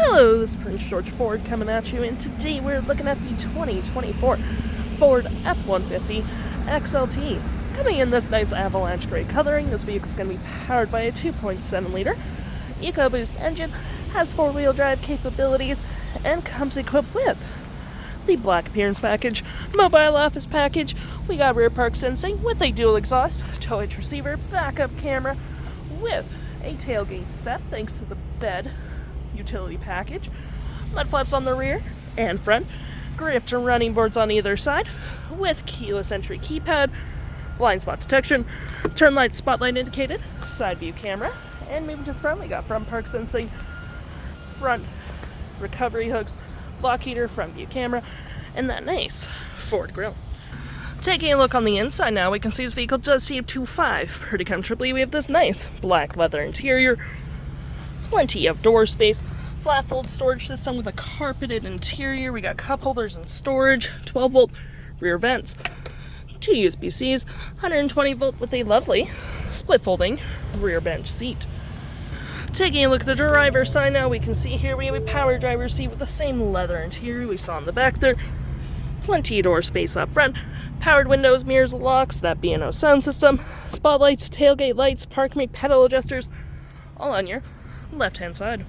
Hello, this is Prince George Ford coming at you, and today we're looking at the 2024 Ford F-150 XLT. Coming in this nice Avalanche gray coloring, this vehicle is going to be powered by a 2.7-liter EcoBoost engine, has four-wheel drive capabilities, and comes equipped with the black appearance package, mobile office package. We got rear park sensing with a dual exhaust, tow hitch receiver, backup camera, with a tailgate step thanks to the bed utility package, mud flaps on the rear and front, gripped and running boards on either side, with keyless entry keypad, blind spot detection, turn light spotlight indicated, side view camera, and moving to the front, we got front park sensing, front recovery hooks, block heater, front view camera, and that nice Ford grille. Taking a look on the inside now, we can see this vehicle does seat 2.5 pretty comfortably. We have this nice black leather interior, plenty of door space, flat fold storage system with a carpeted interior. We got cup holders and storage, 12-volt rear vents, two USB-Cs, 120-volt with a lovely split folding rear bench seat. Taking a look at the driver's side now, we can see here we have a power driver's seat with the same leather interior we saw in the back there. Plenty of door space up front, powered windows, mirrors, locks, that B&O sound system, spotlights, tailgate lights, park brake pedal adjusters, all on your left-hand side.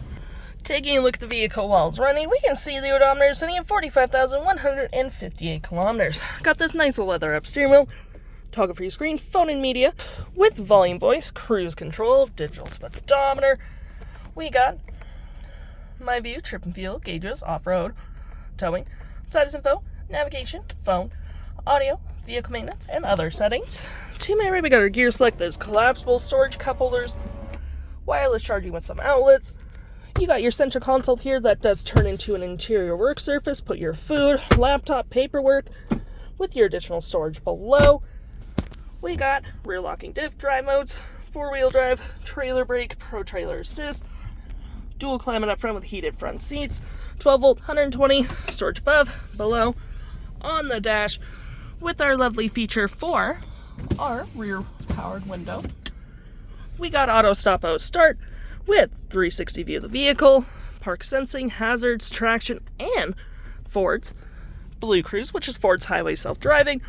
Taking a look at the vehicle while it's running, we can see the odometer sitting at 45,158 kilometers. Got this nice leather up steering wheel, toggle-free screen, phone and media, with volume voice, cruise control, digital speedometer. We got my view, trip and fuel, gauges, off-road, towing, status info, navigation, phone, audio, vehicle maintenance, and other settings. To my right, we got our gear select. There's collapsible storage cup holders, wireless charging with some outlets. You got your center console here that does turn into an interior work surface. Put your food, laptop, paperwork, with your additional storage below. We got rear locking diff, drive modes, four-wheel drive, trailer brake, pro trailer assist, dual climate up front with heated front seats, 12-volt, 120, storage above, below, on the dash, with our lovely feature for our rear powered window. We got auto stop auto start with 360 view of the vehicle, park sensing, hazards, traction, and Ford's BlueCruise, which is Ford's highway self-driving.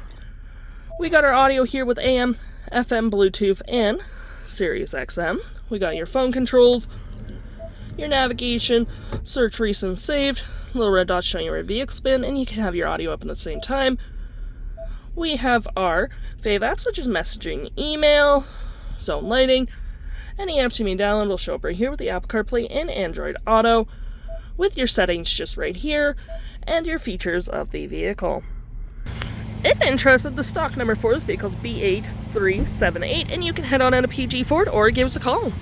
We got our audio here with AM, FM, Bluetooth, and SiriusXM. We got your phone controls, your navigation, search recent saved, little red dot showing you where vehicle spin, and you can have your audio up at the same time. We have our fave apps, which is messaging, email, zone lighting. Any apps you may download will show up right here with the Apple CarPlay and Android Auto, with your settings just right here, and your features of the vehicle. If interested, the stock number for this vehicle is B8378, and you can head on out to PG Ford or give us a call.